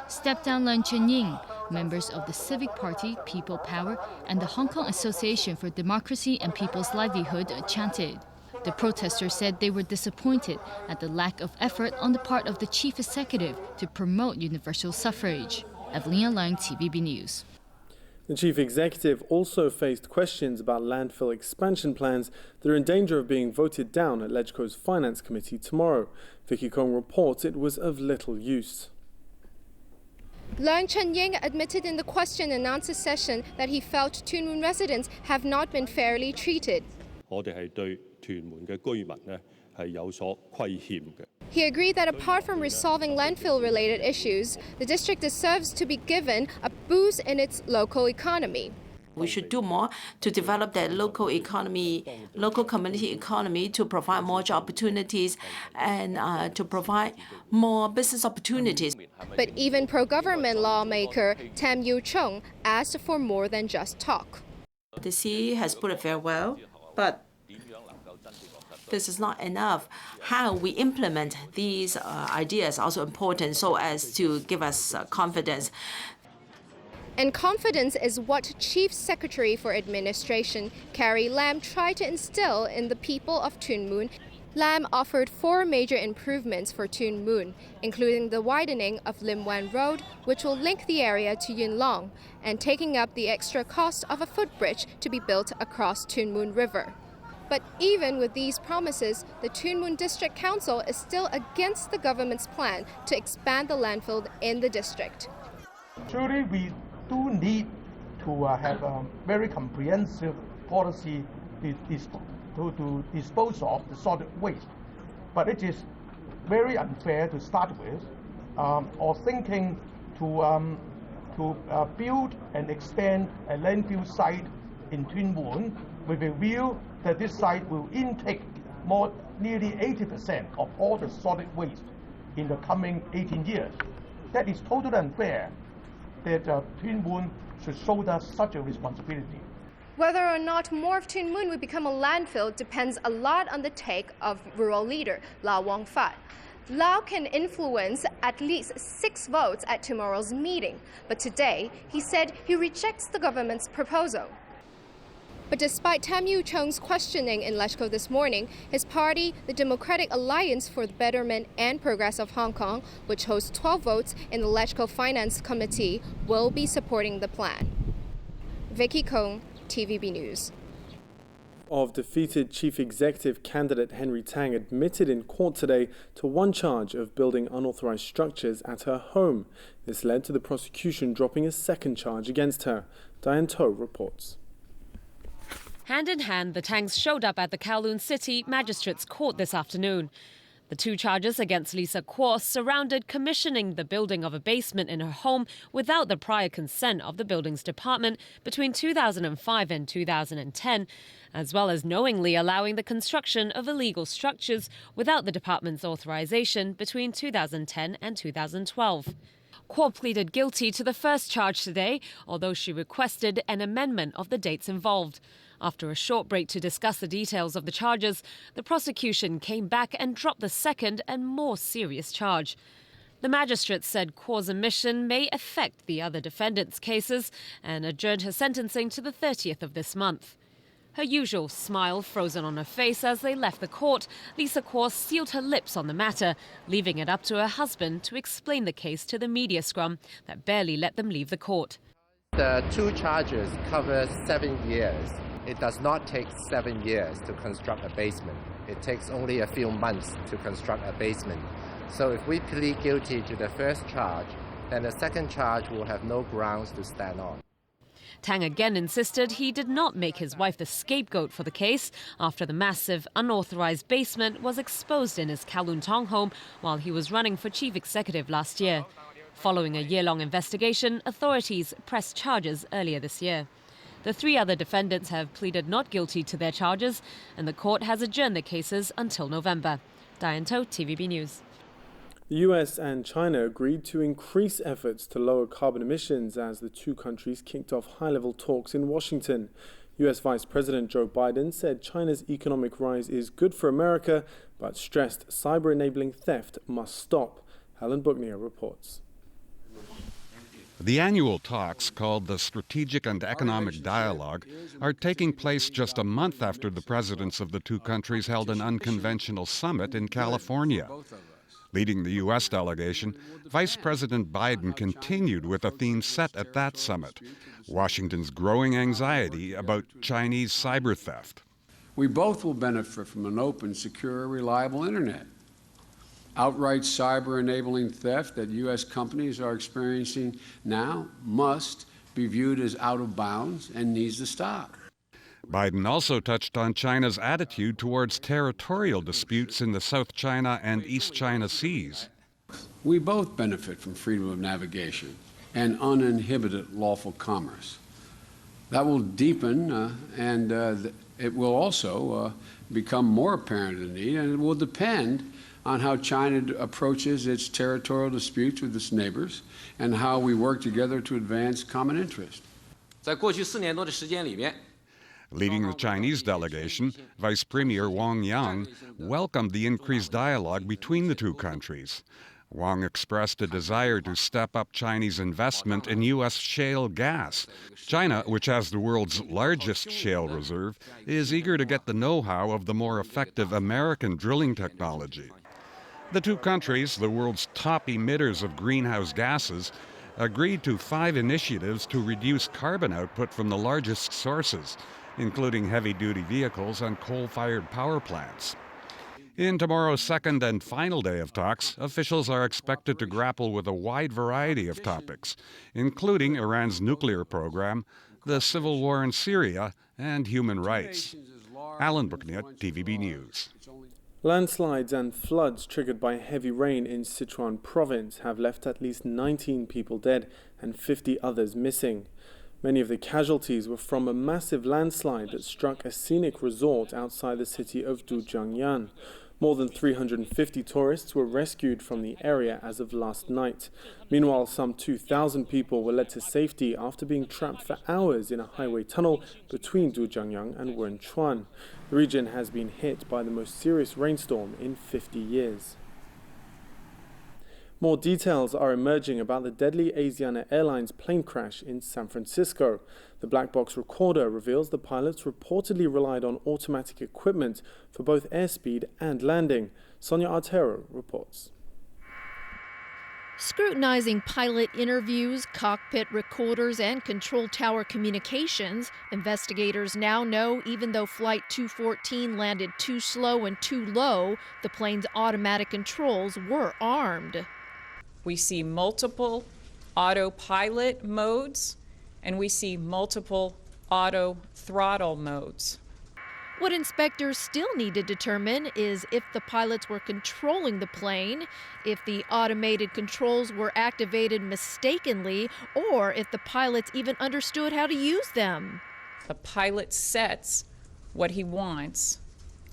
Step down Leung Chun-ying. Members of the Civic Party, People Power, and the Hong Kong Association for Democracy and People's Livelihood chanted. The protesters said they were disappointed at the lack of effort on the part of the chief executive to promote universal suffrage. Evelina Leung, TVB News. The chief executive also faced questions about landfill expansion plans that are in danger of being voted down at LegCo's Finance Committee tomorrow. Vicky Kong reports it was of little use. Leung Chun-ying admitted in the question and answer session that he felt Tuen Mun residents have not been fairly treated. He agreed that apart from resolving landfill-related issues, the district deserves to be given a boost in its local economy. We should do more to develop the local economy, local community economy, to provide more job opportunities and to provide more business opportunities. But even pro-government lawmaker Tam Yu-chung asked for more than just talk. The CE has put it very well, but this is not enough. How we implement these ideas is also important so as to give us confidence. And confidence is what Chief Secretary for Administration Carrie Lam tried to instill in the people of Tuen Mun. Lam offered 4 major improvements for Tuen Mun, including the widening of Lim Wan Road, which will link the area to Yuen Long, and taking up the extra cost of a footbridge to be built across Tuen Mun River. But even with these promises, the Tuen Mun District Council is still against the government's plan to expand the landfill in the district. Surely we do need to have a very comprehensive policy to dispose of the solid waste. But it is very unfair to start with, or thinking to build and extend a landfill site in Tuen Mun with a view that this site will intake nearly 80% of all the solid waste in the coming 18 years. That is totally unfair that Tuen Mun should shoulder such a responsibility. Whether or not more of Tuen Mun will become a landfill depends a lot on the take of rural leader Lau Wong-Fat. Lau can influence at least 6 votes at tomorrow's meeting, but today he said he rejects the government's proposal. But despite Tam Yu-chung's questioning in LegCo this morning, his party, the Democratic Alliance for the Betterment and Progress of Hong Kong, which hosts 12 votes in the LegCo Finance Committee, will be supporting the plan. Vicky Kong, TVB News. Of defeated chief executive candidate Henry Tang admitted in court today to one charge of building unauthorized structures at her home. This led to the prosecution dropping a second charge against her. Diane To reports. Hand in hand, the Tangs showed up at the Kowloon City Magistrates Court this afternoon. The 2 charges against Lisa Kwok surrounded commissioning the building of a basement in her home without the prior consent of the buildings department between 2005 and 2010, as well as knowingly allowing the construction of illegal structures without the department's authorization between 2010 and 2012. Kwok pleaded guilty to the first charge today, although she requested an amendment of the dates involved. After a short break to discuss the details of the charges, the prosecution came back and dropped the second and more serious charge. The magistrate said Kwok's admission may affect the other defendants' cases and adjourned her sentencing to the 30th of this month. Her usual smile frozen on her face as they left the court, Lisa Kwok sealed her lips on the matter, leaving it up to her husband to explain the case to the media scrum that barely let them leave the court. The 2 charges cover 7 years. It does not take 7 years to construct a basement. It takes only a few months to construct a basement. So if we plead guilty to the first charge, then the second charge will have no grounds to stand on. Tang again insisted he did not make his wife the scapegoat for the case after the massive unauthorized basement was exposed in his Kowloon Tong home while he was running for chief executive last year. Following a year-long investigation, authorities pressed charges earlier this year. The 3 other defendants have pleaded not guilty to their charges, and the court has adjourned the cases until November. Diane To, TVB News. The US and China agreed to increase efforts to lower carbon emissions as the 2 countries kicked off high-level talks in Washington. US Vice President Joe Biden said China's economic rise is good for America, but stressed cyber-enabling theft must stop. Alan Buckner reports. The annual talks, called the Strategic and Economic Dialogue, are taking place just a month after the presidents of the two countries held an unconventional summit in California. Leading the U.S. delegation, Vice President Biden continued with a theme set at that summit: Washington's growing anxiety about Chinese cyber theft. We both will benefit from an open, secure, reliable Internet. Outright cyber-enabling theft that U.S. companies are experiencing now must be viewed as out of bounds and needs to stop. Biden also touched on China's attitude towards territorial disputes in the South China and East China Seas. We both benefit from freedom of navigation and uninhibited lawful commerce. That will deepen and it will also become more apparent in need, and it will depend on how China approaches its territorial disputes with its neighbors and how we work together to advance common interest. Leading the Chinese delegation, Vice Premier Wang Yang welcomed the increased dialogue between the two countries. Wang expressed a desire to step up Chinese investment in U.S. shale gas. China, which has the world's largest shale reserve, is eager to get the know-how of the more effective American drilling technology. The two countries, the world's top emitters of greenhouse gases, agreed to 5 initiatives to reduce carbon output from the largest sources, including heavy-duty vehicles and coal-fired power plants. In tomorrow's second and final day of talks, officials are expected to grapple with a wide variety of topics, including Iran's nuclear program, the civil war in Syria, and human rights. Alan Buckner, TVB News. Landslides and floods triggered by heavy rain in Sichuan province have left at least 19 people dead and 50 others missing. Many of the casualties were from a massive landslide that struck a scenic resort outside the city of Dujiangyan. More than 350 tourists were rescued from the area as of last night. Meanwhile, some 2,000 people were led to safety after being trapped for hours in a highway tunnel between Dujiangyan and Wenchuan. The region has been hit by the most serious rainstorm in 50 years. More details are emerging about the deadly Asiana Airlines plane crash in San Francisco. The black box recorder reveals the pilots reportedly relied on automatic equipment for both airspeed and landing. Sonia Artero reports. Scrutinizing pilot interviews, cockpit recorders, and control tower communications, investigators now know even though Flight 214 landed too slow and too low, the plane's automatic controls were armed. We see multiple autopilot modes, and we see multiple auto throttle modes. What inspectors still need to determine is if the pilots were controlling the plane, if the automated controls were activated mistakenly, or if the pilots even understood how to use them. The pilot sets what he wants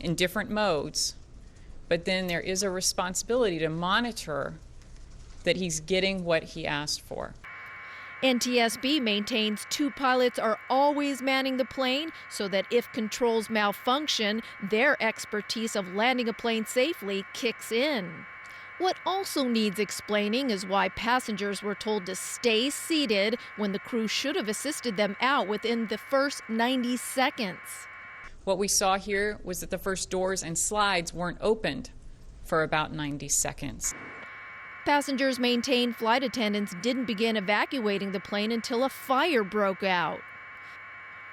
in different modes, but then there is a responsibility to monitor that he's getting what he asked for. NTSB maintains 2 pilots are always manning the plane so that if controls malfunction, their expertise of landing a plane safely kicks in. What also needs explaining is why passengers were told to stay seated when the crew should have assisted them out within the first 90 seconds. What we saw here was that the first doors and slides weren't opened for about 90 seconds. Passengers maintain flight attendants didn't begin evacuating the plane until a fire broke out.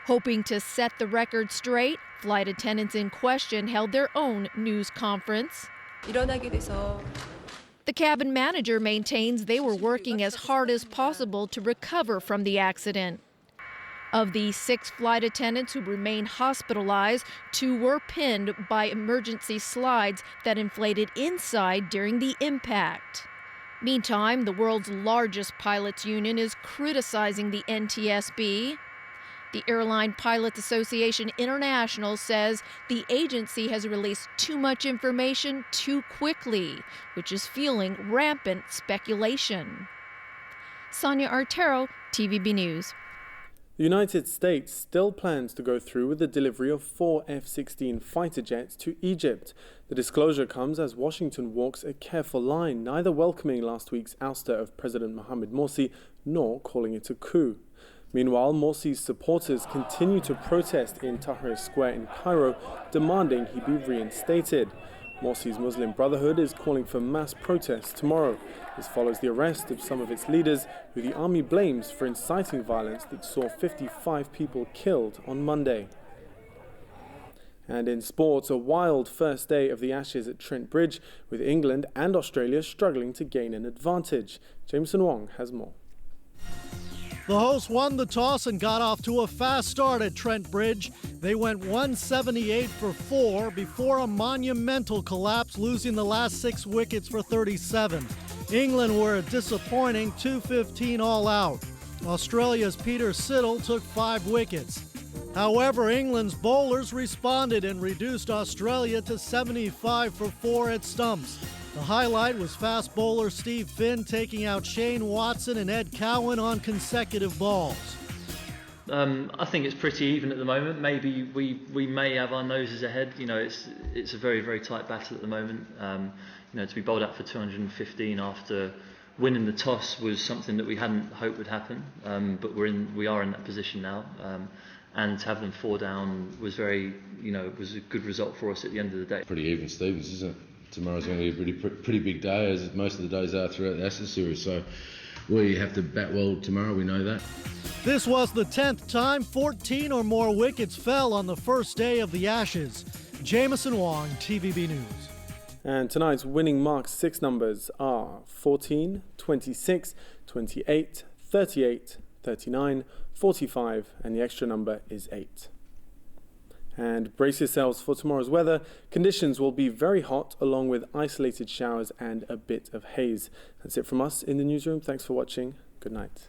Hoping to set the record straight, flight attendants in question held their own news conference. The cabin manager maintains they were working as hard as possible to recover from the accident. Of the 6 flight attendants who remain hospitalized, 2 were pinned by emergency slides that inflated inside during the impact. Meantime, the world's largest pilots union is criticizing the NTSB. The Airline Pilots Association International says the agency has released too much information too quickly, which is fueling rampant speculation. Sonia Artero, TVB News. The United States still plans to go through with the delivery of 4 F-16 fighter jets to Egypt. The disclosure comes as Washington walks a careful line, neither welcoming last week's ouster of President Mohamed Morsi nor calling it a coup. Meanwhile, Morsi's supporters continue to protest in Tahrir Square in Cairo, demanding he be reinstated. Morsi's Muslim Brotherhood is calling for mass protests tomorrow. This follows the arrest of some of its leaders, who the army blames for inciting violence that saw 55 people killed on Monday. And in sports, a wild first day of the Ashes at Trent Bridge, with England and Australia struggling to gain an advantage. Jameson Wong has more. The hosts won the toss and got off to a fast start at Trent Bridge. They went 178 for 4 before a monumental collapse, losing the last 6 wickets for 37. England were a disappointing 215 all out. Australia's Peter Siddle took 5 wickets. However, England's bowlers responded and reduced Australia to 75 for 4 at stumps. The highlight was fast bowler Steve Finn taking out Shane Watson and Ed Cowan on consecutive balls. I think it's pretty even at the moment. Maybe we may have our noses ahead. You know, it's a very, very tight battle at the moment. You know, to be bowled out for 215 after winning the toss was something that we hadn't hoped would happen. But we are in that position now. And to have them 4 down was was a good result for us at the end of the day. Pretty even, Stevens, isn't it? Tomorrow's going to be a pretty big day, as most of the days are throughout the Ashes series. So we have to bat well tomorrow, we know that. This was the 10th time 14 or more wickets fell on the first day of the Ashes. Jameson Wong, TVB News. And tonight's winning marks 6 numbers are 14, 26, 28, 38, 39, 45, and the extra number is 8. And brace yourselves for tomorrow's weather. Conditions will be very hot, along with isolated showers and a bit of haze. That's it from us in the newsroom. Thanks for watching. Good night.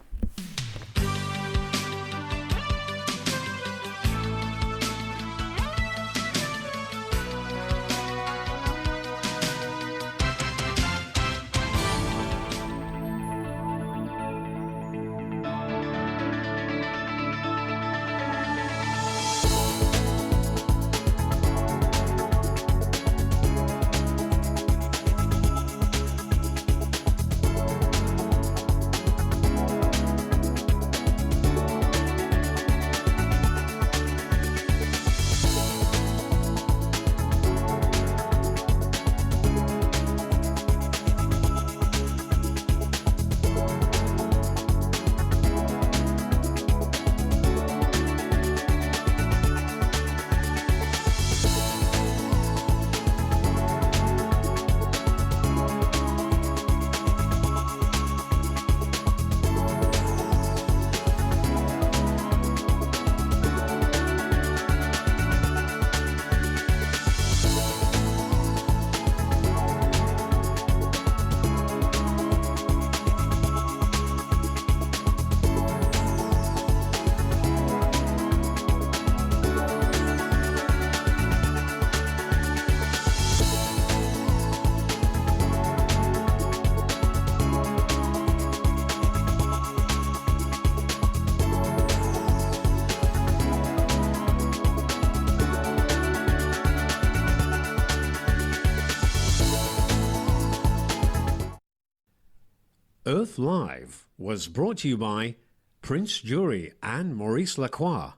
Earth Live was brought to you by Prince Jury and Maurice Lacroix.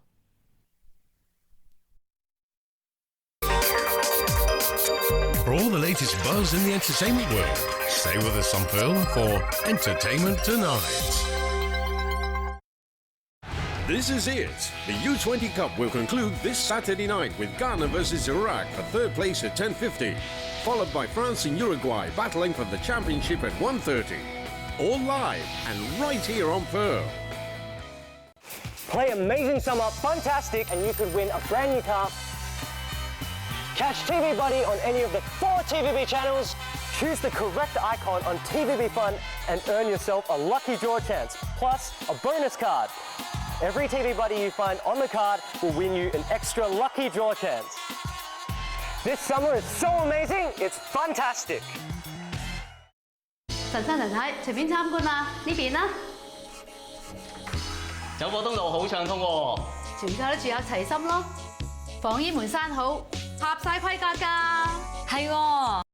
For all the latest buzz in the entertainment world, stay with us on Pearl for Entertainment Tonight. This is it. The U20 Cup will conclude this Saturday night with Ghana versus Iraq for third place at 10:50, followed by France and Uruguay battling for the championship at 1:30. All live and right here on Pearl. Play Amazing Summer Fantastic and you could win a brand new car. Catch TV Buddy on any of the 4 TVB channels. Choose the correct icon on TVB Fun and earn yourself a lucky draw chance, plus a bonus card. Every TV Buddy you find on the card will win you an extra lucky draw chance. This summer is so amazing, it's fantastic. 陳生陳太，隨便參觀啦，呢邊啦。走火通道好暢通喎。全家都住有齊心咯，防煙門閂好，合晒規格㗎。係喎。